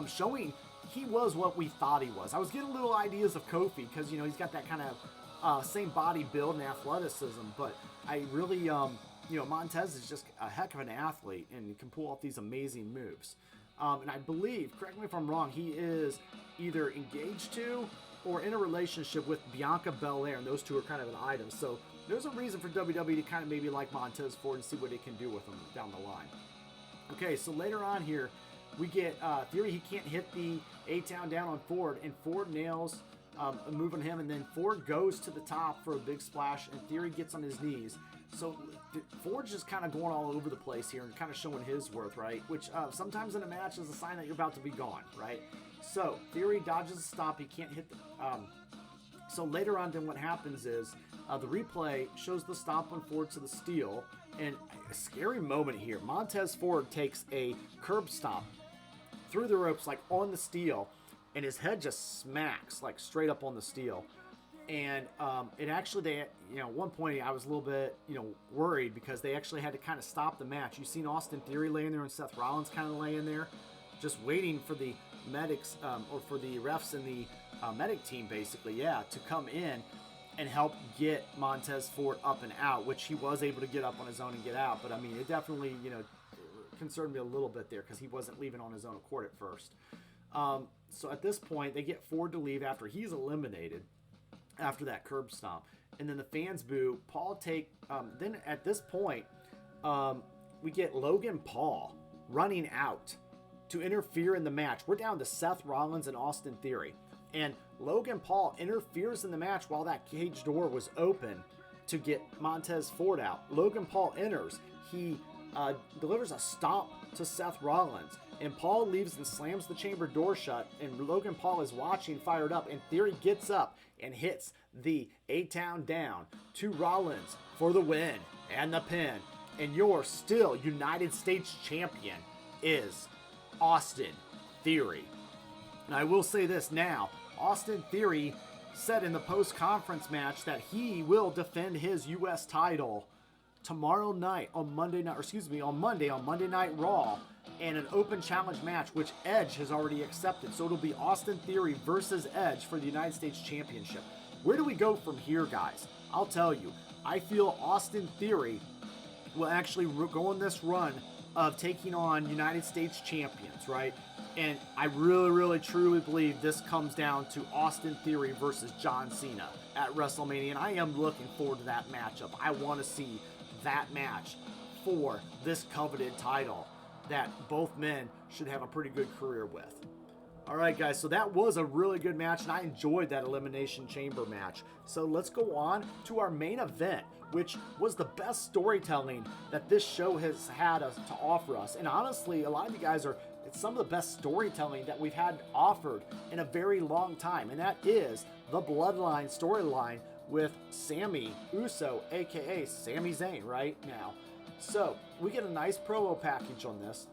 showing he was what we thought he was. I was getting little ideas of Kofi because, he's got that kind of same body build and athleticism, but I really, Montez is just a heck of an athlete and can pull off these amazing moves. And I believe, correct me if I'm wrong, he is either engaged to or in a relationship with Bianca Belair, and those two are kind of an item. So there's a reason for WWE to kind of maybe like Montez Ford and see what they can do with him down the line. Okay, so later on here, we get Theory. He can't hit the A-Town down on Ford, and Ford nails a move on him, and then Ford goes to the top for a big splash, and Theory gets on his knees. So Ford's just kind of going all over the place here and kind of showing his worth, right? Which sometimes in a match is a sign that you're about to be gone, right? So Theory dodges a stop. He can't hit the... so later on, then what happens is the replay shows the stomp on Ford to the steel, and a scary moment here. Montez Ford takes a curb stomp through the ropes, like on the steel, and his head just smacks like straight up on the steel. And it actually, at one point I was a little bit, worried because they actually had to kind of stop the match. You've seen Austin Theory laying there and Seth Rollins kind of laying there, just waiting for the medics or for the refs and the medic team, basically, to come in and help get Montez Ford up and out, which he was able to get up on his own and get out. But I mean, it definitely, concerned me a little bit there because he wasn't leaving on his own accord at first. So at this point, they get Ford to leave after he's eliminated after that curb stomp, and then the fans boo. Then at this point, we get Logan Paul running out to interfere in the match. We're down to Seth Rollins and Austin Theory, and Logan Paul interferes in the match while that cage door was open to get Montez Ford out. Logan Paul enters. He delivers a stomp to Seth Rollins, and Paul leaves and slams the chamber door shut, and Logan Paul is watching, fired up, and Theory gets up and hits the A-Town down to Rollins for the win and the pin. And your still United States champion is Austin Theory. And I will say this now, Austin Theory said in the post-conference match that he will defend his U.S. title tomorrow night on Monday on Monday Night Raw, and an open challenge match, which Edge has already accepted. So it'll be Austin Theory versus Edge for the United States Championship. Where do we go from here, guys? I'll tell you. I feel Austin Theory will actually go on this run of taking on United States champions, right? And I really, really, truly believe this comes down to Austin Theory versus John Cena at WrestleMania, and I am looking forward to that matchup. I want to see that match for this coveted title that both men should have a pretty good career with. All right, guys, so that was a really good match, and I enjoyed that Elimination Chamber match. So let's go on to our main event, which was the best storytelling that this show has had to offer us. And honestly, a lot of you guys it's some of the best storytelling that we've had offered in a very long time, and that is the Bloodline storyline with Sami Uso, aka Sami Zayn, right now. So we get a nice promo package on this,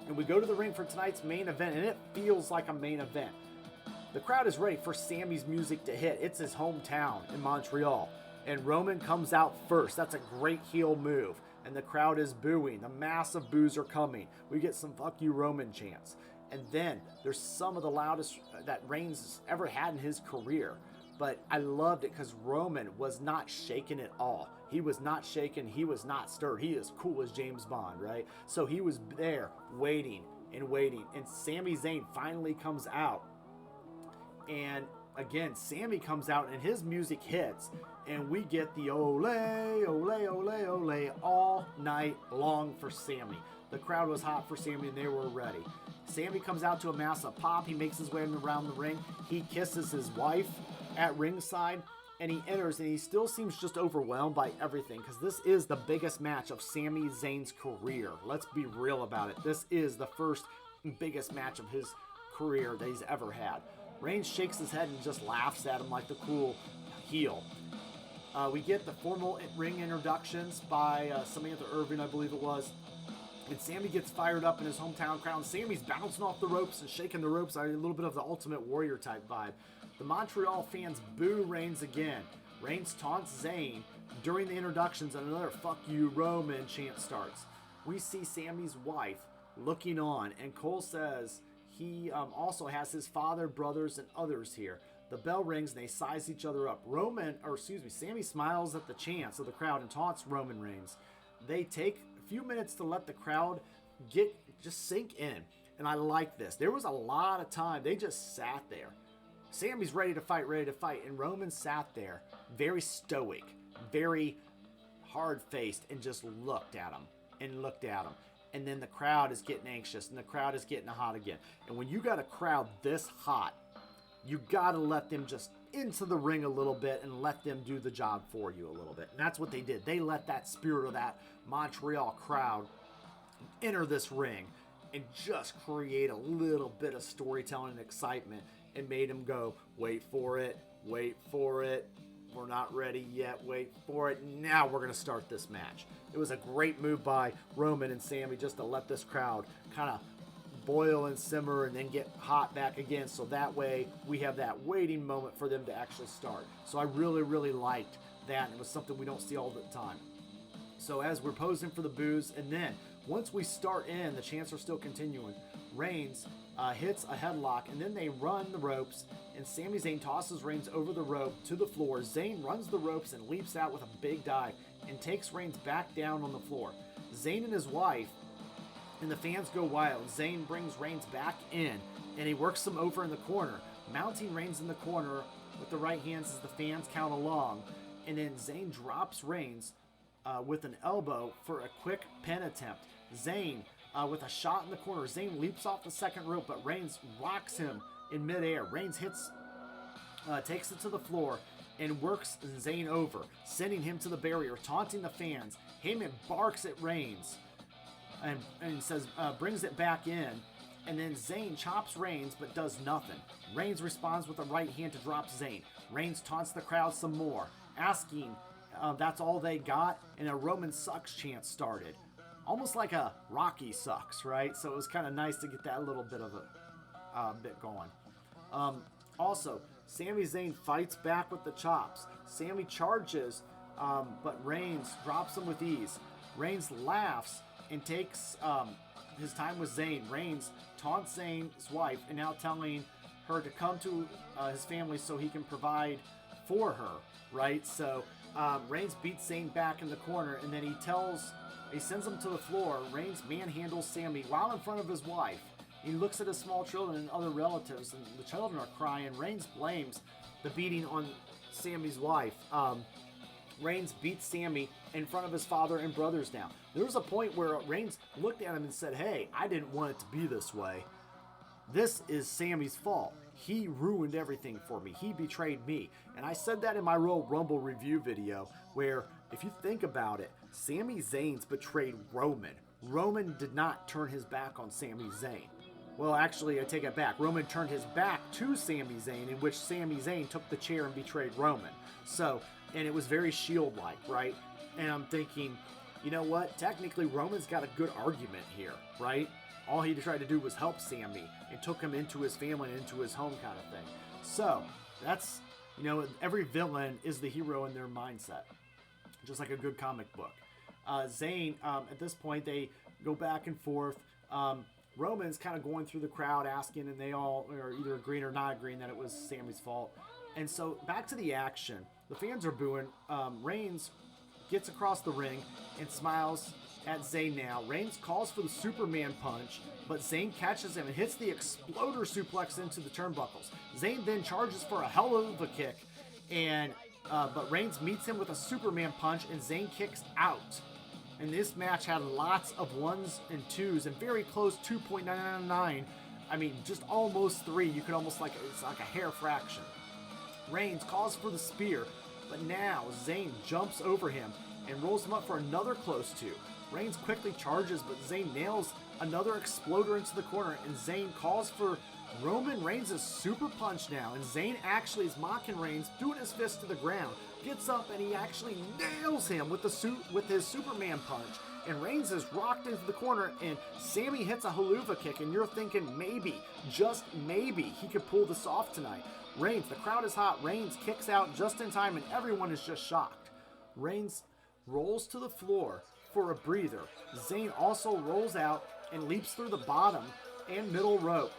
and we go to the ring for tonight's main event, and it feels like a main event. The crowd is ready for Sami's music to hit. It's his hometown in Montreal, and Roman comes out first. That's a great heel move. and the crowd is booing. The massive boos are coming. We get some "fuck you Roman" chants. And then there's some of the loudest that Reigns ever had in his career. But I loved it because Roman was not shaken at all. He was not shaken. He was not stirred. He is cool as James Bond, right? So he was there waiting and waiting. And Sami Zayn finally comes out. And again, Sami comes out and his music hits. And we get the ole, ole, ole, ole all night long for Sami. The crowd was hot for Sami and they were ready. Sami comes out to a massive pop. He makes his way around the ring. He kisses his wife at ringside, and he enters, and he still seems just overwhelmed by everything, because this is the biggest match of Sami Zayn's career. Let's be real about it. This is the first biggest match of his career that he's ever had. Reigns shakes his head and just laughs at him like the cool heel. We get the formal ring introductions by Samantha Irvin, I believe it was. And Sami gets fired up in his hometown crowd. Sami's bouncing off the ropes and shaking the ropes. A little bit of the Ultimate Warrior type vibe. The Montreal fans boo Reigns again. Reigns taunts Zayn during the introductions, and another "fuck you Roman" chant starts. We see Sami's wife looking on, and Cole says he also has his father, brothers, and others here. The bell rings and they size each other up. Sami smiles at the chants of the crowd and taunts Roman Reigns. They take a few minutes to let the crowd just sink in, and I like this. There was a lot of time they just sat there. Sami's ready to fight, and Roman sat there, very stoic, very hard-faced, and just looked at him. And then the crowd is getting anxious, and the crowd is getting hot again. And when you got a crowd this hot, you got to let them just into the ring a little bit and let them do the job for you a little bit. And that's what they did. They let that spirit of that Montreal crowd enter this ring and just create a little bit of storytelling and excitement, and made him go, wait for it, we're not ready yet, wait for it, now we're going to start this match. It was a great move by Roman and Sami just to let this crowd kind of boil and simmer and then get hot back again, so that way we have that waiting moment for them to actually start. So I really, really liked that, and it was something we don't see all the time. So as we're posing for the boos, and then once we start in, the chants are still continuing. Reigns hits a headlock, and then they run the ropes, and Sami Zayn tosses Reigns over the rope to the floor. Zayn runs the ropes and leaps out with a big dive and takes Reigns back down on the floor. Zayn and his wife and the fans go wild. Zayn brings Reigns back in, and he works him over in the corner, mounting Reigns in the corner with the right hands as the fans count along. And then Zayn drops Reigns with an elbow for a quick pin attempt. Zayn with a shot in the corner. Zayn leaps off the second rope, but Reigns rocks him in midair. Reigns takes it to the floor and works Zayn over, sending him to the barrier, taunting the fans. Heyman barks at Reigns and says, brings it back in, and then Zayn chops Reigns but does nothing. Reigns responds with a right hand to drop Zayn. Reigns taunts the crowd some more, asking that's all they got, and a Roman sucks chant started. Almost like a Rocky sucks, right? So it was kind of nice to get that little bit of a bit going. Also, Sami Zayn fights back with the chops. Sami charges, but Reigns drops him with ease. Reigns laughs and takes his time with Zayn. Reigns taunts Zayn's wife and now telling her to come to his family so he can provide for her, right? So Reigns beats Zayn back in the corner, and then he sends him to the floor. Reigns manhandles Sami while in front of his wife. He looks at his small children and other relatives, and the children are crying. Reigns blames the beating on Sami's wife. Reigns beats Sami in front of his father and brothers now. There was a point where Reigns looked at him and said, hey, I didn't want it to be this way. This is Sami's fault. He ruined everything for me. He betrayed me. And I said that in my Royal Rumble review video, where if you think about it, Sami Zayn's betrayed Roman. Roman did not turn his back on Sami Zayn. Well, actually, I take it back. Roman turned his back to Sami Zayn, in which Sami Zayn took the chair and betrayed Roman. So, and it was very Shield-like, right? And I'm thinking, you know what? Technically, Roman's got a good argument here, right? All he tried to do was help Sami and took him into his family and into his home kind of thing. So, that's, every villain is the hero in their mindset. Just like a good comic book. Zayn, at this point, they go back and forth. Roman's kind of going through the crowd asking, and they all are either agreeing or not agreeing that it was Sammy's fault. And so back to the action. The fans are booing. Reigns gets across the ring and smiles at Zayn now. Reigns calls for the Superman punch, but Zayn catches him and hits the exploder suplex into the turnbuckles. Zayn then charges for a hell of a kick, and but Reigns meets him with a Superman punch, and Zayn kicks out. And this match had lots of 1s and 2s and very close 2.999. I mean, just almost 3. You could almost it's like a hair fraction. Reigns calls for the spear, but now Zayn jumps over him and rolls him up for another close 2. Reigns quickly charges, but Zayn nails another exploder into the corner, and Zayn calls for Roman Reigns' super punch now, and Zayn actually is mocking Reigns, doing his fist to the ground, gets up, and he actually nails him with his Superman punch, and Reigns is rocked into the corner, and Sammy hits a haluva kick, and you're thinking maybe, just maybe, he could pull this off tonight. Reigns, the crowd is hot, Reigns kicks out just in time, and everyone is just shocked. Reigns rolls to the floor for a breather. Zayn also rolls out and leaps through the bottom and middle rope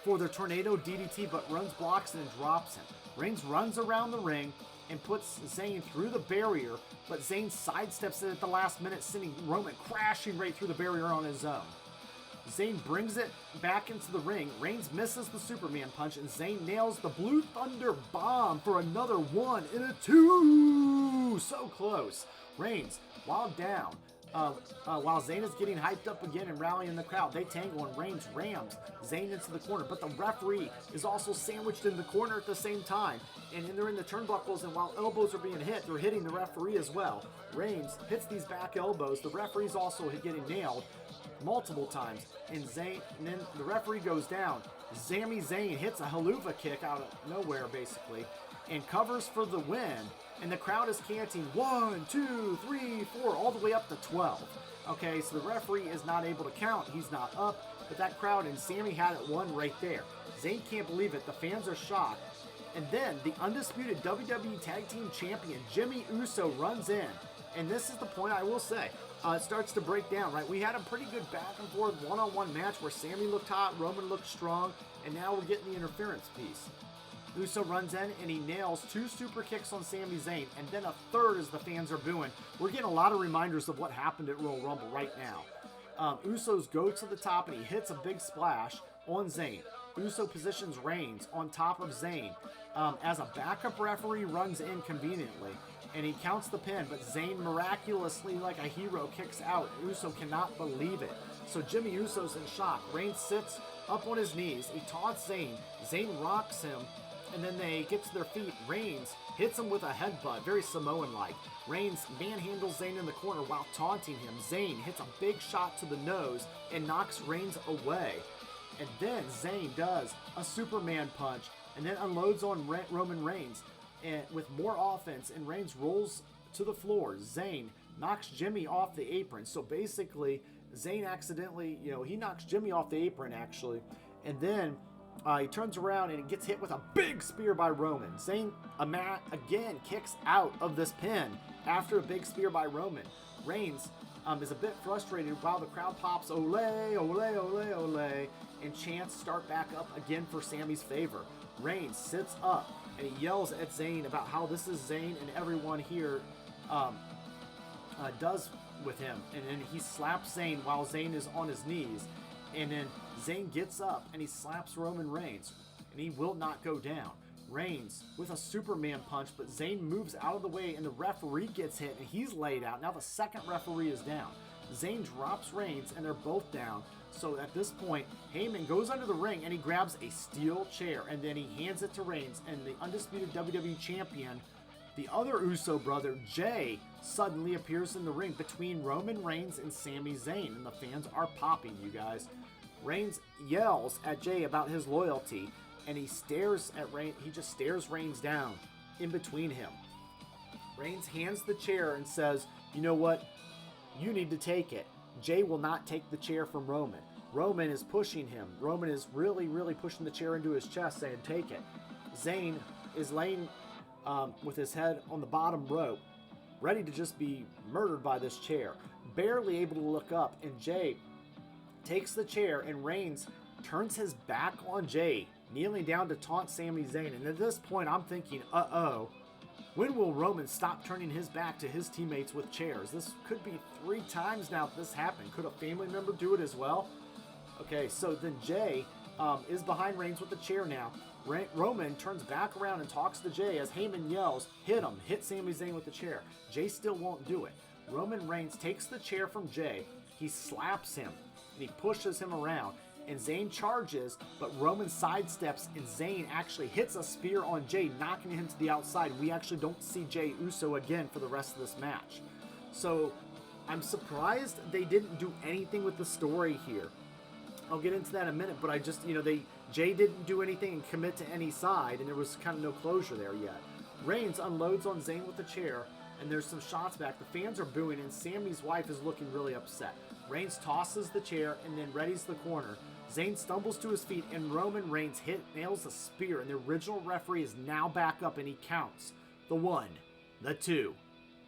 for the tornado DDT, but runs, blocks, and drops him. Reigns runs around the ring and puts Zayn through the barrier, but Zayn sidesteps it at the last minute, sending Roman crashing right through the barrier on his own. Zayn brings it back into the ring. Reigns misses the Superman punch, and Zayn nails the Blue Thunder Bomb for another 1 and a 2. So close. Reigns, while down, while Zayn is getting hyped up again and rallying the crowd, they tangle, and Reigns rams Zayn into the corner, but the referee is also sandwiched in the corner at the same time, and they're in the turnbuckles, and while elbows are being hit, they're hitting the referee as well. Reigns hits these back elbows. The referee's also getting nailed multiple times, and then the referee goes down. Sami Zayn hits a haluva kick out of nowhere, basically, and covers for the win. And the crowd is chanting 1, 2, 3, 4, all the way up to 12. Okay, so the referee is not able to count. He's not up, but that crowd, and Sammy had it won right there. Zayn can't believe it. The fans are shocked. And then the undisputed WWE Tag Team Champion, Jimmy Uso, runs in. And this is the point I will say. It starts to break down, right? We had a pretty good back and forth one-on-one match where Sammy looked hot, Roman looked strong, and now we're getting the interference piece. Uso runs in and he nails 2 super kicks on Sami Zayn, and then a third as the fans are booing. We're getting a lot of reminders of what happened at Royal Rumble right now. Usos go to the top and he hits a big splash on Zayn. Uso positions Reigns on top of Zayn as a backup referee runs in conveniently, and he counts the pin, but Zayn miraculously, like a hero, kicks out. Uso cannot believe it. So Jimmy Uso's in shock. Reigns sits up on his knees. He taunts Zayn. Zayn rocks him, and then they get to their feet. Reigns hits him with a headbutt, very Samoan-like. Reigns manhandles Zayn in the corner while taunting him. Zayn hits a big shot to the nose and knocks Reigns away. And then Zayn does a Superman punch and then unloads on Roman Reigns and with more offense, and Reigns rolls to the floor. Zayn knocks Jimmy off the apron. So basically, Zayn accidentally, he knocks Jimmy off the apron, actually. And then he turns around and gets hit with a big spear by Roman. Zayn again kicks out of this pin after a big spear by Roman. Reigns is a bit frustrated while the crowd pops ole, ole, ole, ole, and chants start back up again for Sammy's favor. Reigns sits up and he yells at Zayn about how this is Zayn and everyone here does with him. And then he slaps Zayn while Zayn is on his knees. And then Zayn gets up and he slaps Roman Reigns, and he will not go down. Reigns with a Superman punch, but Zayn moves out of the way and the referee gets hit and he's laid out. Now the second referee is down. Zayn drops Reigns and they're both down. So at this point, Heyman goes under the ring and he grabs a steel chair and then he hands it to Reigns, and the undisputed WWE champion, the other Uso brother, Jay, suddenly appears in the ring between Roman Reigns and Sami Zayn, and the fans are popping, you guys. Reigns yells at Jay about his loyalty, and he stares at Reigns. He just stares Reigns down in between him. Reigns hands the chair and says, "You know what? You need to take it." Jay will not take the chair from Roman. Roman is pushing him. Roman is really, really pushing the chair into his chest, saying, "Take it." Zayn is laying with his head on the bottom rope, ready to just be murdered by this chair, barely able to look up, and Jay takes the chair, and Reigns turns his back on Jay, kneeling down to taunt Sami Zayn. And at this point, I'm thinking, when will Roman stop turning his back to his teammates with chairs? This could be 3 times now that this happened. Could a family member do it as well? Okay, so then Jay is behind Reigns with the chair now. Roman turns back around and talks to Jay as Heyman yells, hit him, hit Sami Zayn with the chair. Jay still won't do it. Roman Reigns takes the chair from Jay, he slaps him, and he pushes him around, and Zayn charges, but Roman sidesteps, and Zayn actually hits a spear on Jay, knocking him to the outside. We actually don't see Jay Uso again for the rest of this match. So I'm surprised they didn't do anything with the story here. I'll get into that in a minute, but I just, Jay didn't do anything and commit to any side, and there was kind of no closure there yet. Reigns unloads on Zayn with the chair, and there's some shots back. The fans are booing, and Sammy's wife is looking really upset. Reigns tosses the chair and then readies the corner. Zayn stumbles to his feet, and Roman Reigns nails a spear, and the original referee is now back up, and he counts. The 1, the 2,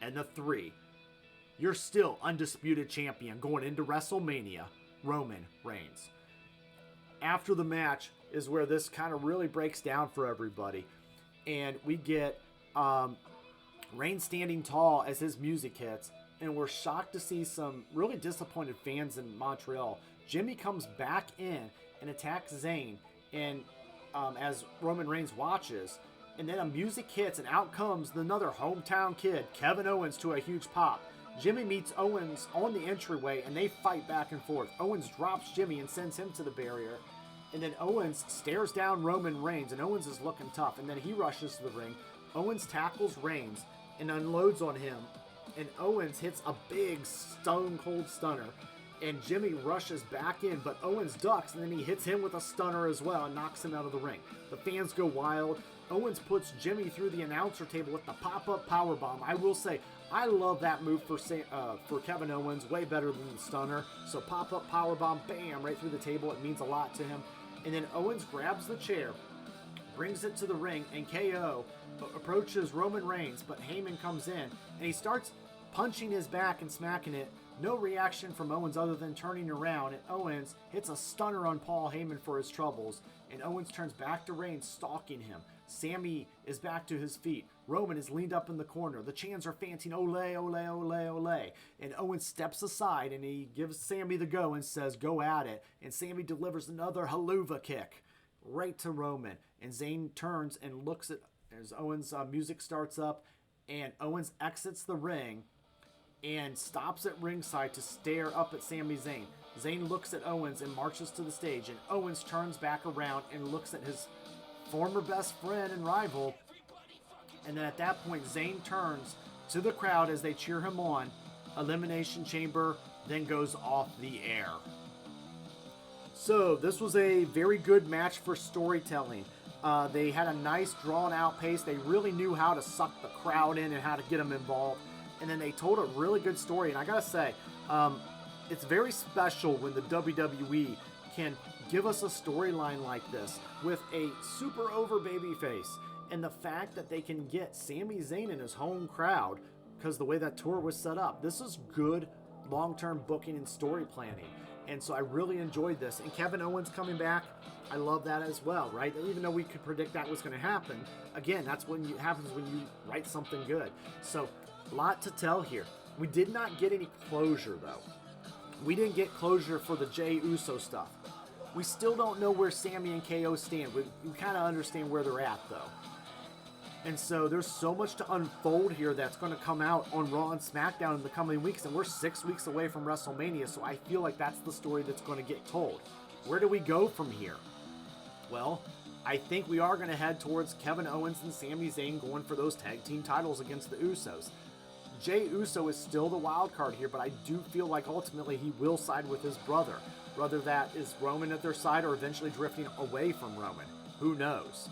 and the 3. You're still undisputed champion going into WrestleMania, Roman Reigns. After the match is where this kind of really breaks down for everybody, and we get Reigns standing tall as his music hits, and we're shocked to see some really disappointed fans in Montreal. Jimmy comes back in and attacks Zayn, and as Roman Reigns watches, and then a music hits, and out comes another hometown kid, Kevin Owens, to a huge pop. Jimmy meets Owens on the entryway, and they fight back and forth. Owens drops Jimmy and sends him to the barrier, and then Owens stares down Roman Reigns, and Owens is looking tough, and then he rushes to the ring. Owens tackles Reigns and unloads on him, and Owens hits a big stone cold stunner, and Jimmy rushes back in, but Owens ducks, and then he hits him with a stunner as well and knocks him out of the ring. The fans go wild. Owens puts Jimmy through the announcer table with the pop-up powerbomb. I will say, I love that move for Kevin Owens, way better than the stunner. So pop-up powerbomb, bam, right through the table. It means a lot to him. And then Owens grabs the chair, brings it to the ring, and KO approaches Roman Reigns, but Heyman comes in, and he starts punching his back and smacking it. No reaction from Owens other than turning around, and Owens hits a stunner on Paul Heyman for his troubles, and Owens turns back to Reigns, stalking him. Sammy is back to his feet. Roman is leaned up in the corner. The chants are chanting, ole, ole, ole, ole. And Owens steps aside, and he gives Sammy the go and says, go at it. And Sammy delivers another haluva kick right to Roman. And Zayn turns and looks at, as Owens' music starts up, and Owens exits the ring and stops at ringside to stare up at Sami Zayn. Zayn looks at Owens and marches to the stage, and Owens turns back around and looks at his former best friend and rival, and then at that point Zayn turns to the crowd as they cheer him on. Elimination Chamber then goes off the air. So this was a very good match for storytelling. They had a nice drawn out pace. They really knew how to suck the crowd in and how to get them involved, and then they told a really good story. And I gotta say, it's very special when the WWE can give us a storyline like this with a super over babyface, and the fact that they can get Sami Zayn in his home crowd because the way that tour was set up. This is good long-term booking and story planning, and so I really enjoyed this. And Kevin Owens coming back, I love that as well, right? Even though we could predict that was going to happen, again, that's when it happens when you write something good. So a lot to tell here. We did not get any closure though. We didn't get closure for the Jey Uso stuff. We still don't know where Sammy and KO stand. We kind of understand where they're at, though. And so there's so much to unfold here that's going to come out on Raw and SmackDown in the coming weeks, and we're 6 weeks away from WrestleMania, so I feel like that's the story that's going to get told. Where do we go from here? Well, I think we are going to head towards Kevin Owens and Sami Zayn going for those tag team titles against the Usos. Jey Uso is still the wild card here, but I do feel like ultimately he will side with his brother. Whether that is Roman at their side or eventually drifting away from Roman. Who knows?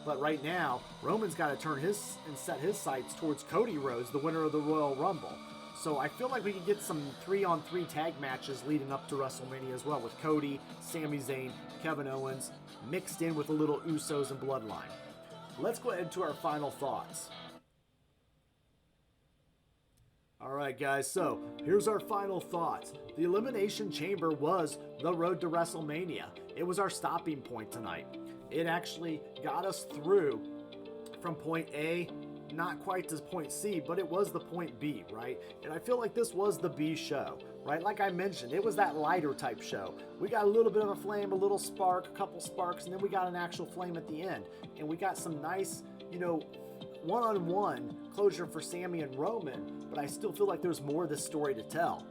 But right now, Roman's got to turn his and set his sights towards Cody Rhodes, the winner of the Royal Rumble. So I feel like we could get some 3-on-3 tag matches leading up to WrestleMania as well, with Cody, Sami Zayn, Kevin Owens, mixed in with a little Usos and Bloodline. Let's go ahead to our final thoughts. All right, guys, so here's our final thoughts. The Elimination Chamber was the road to WrestleMania. It was our stopping point tonight. It actually got us through from point A, not quite to point C, but it was the point B, right? And I feel like this was the B show, right? Like I mentioned, it was that lighter type show. We got a little bit of a flame, a little spark, a couple sparks, and then we got an actual flame at the end. And we got some nice, one-on-one closure for Sami and Roman, but I still feel like there's more of this story to tell.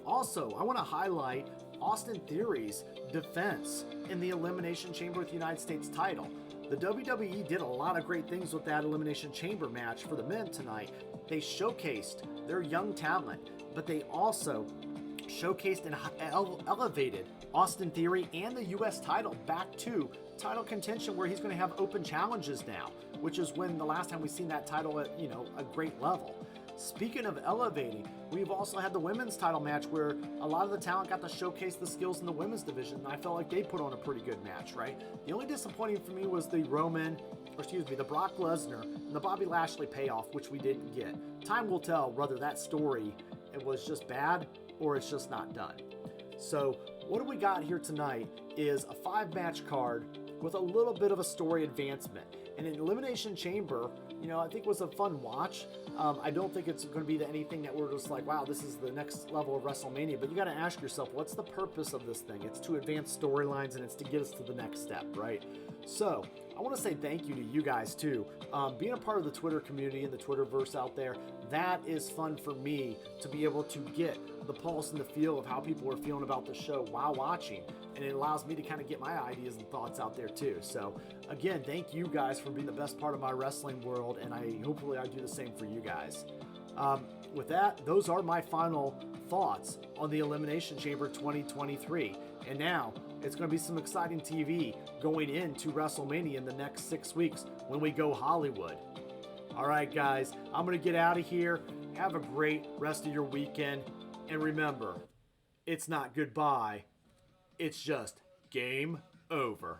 Also, I want to highlight Austin Theory's defense in the Elimination Chamber with the United States title. The WWE did a lot of great things with that Elimination Chamber match for the men tonight. They showcased their young talent, but they also showcased and elevated Austin Theory and the U.S. title back to title contention, where he's going to have open challenges now, which is when the last time we've seen that title at, a great level. Speaking of elevating, we've also had the women's title match where a lot of the talent got to showcase the skills in the women's division, and I felt like they put on a pretty good match, right? The only disappointing for me was the the Brock Lesnar and the Bobby Lashley payoff, which we didn't get. Time will tell whether that story it was just bad or it's just not done. So what do we got here tonight is a 5-match card with a little bit of a story advancement. And an Elimination Chamber, I think was a fun watch. I don't think it's going to be anything that we're just like, wow, this is the next level of WrestleMania. But you got to ask yourself, what's the purpose of this thing? It's to advance storylines and it's to get us to the next step, right? So I want to say thank you to you guys too. Being a part of the Twitter community and the Twitterverse out there, that is fun for me to be able to get the pulse and the feel of how people are feeling about the show while watching. And it allows me to kind of get my ideas and thoughts out there too. So again, thank you guys for being the best part of my wrestling world, and hopefully I do the same for you guys. With that, those are my final thoughts on the Elimination Chamber 2023. And now it's going to be some exciting TV going into WrestleMania in the next 6 weeks when we go Hollywood. All right, guys, I'm going to get out of here. Have a great rest of your weekend. And remember, it's not goodbye. It's just game over.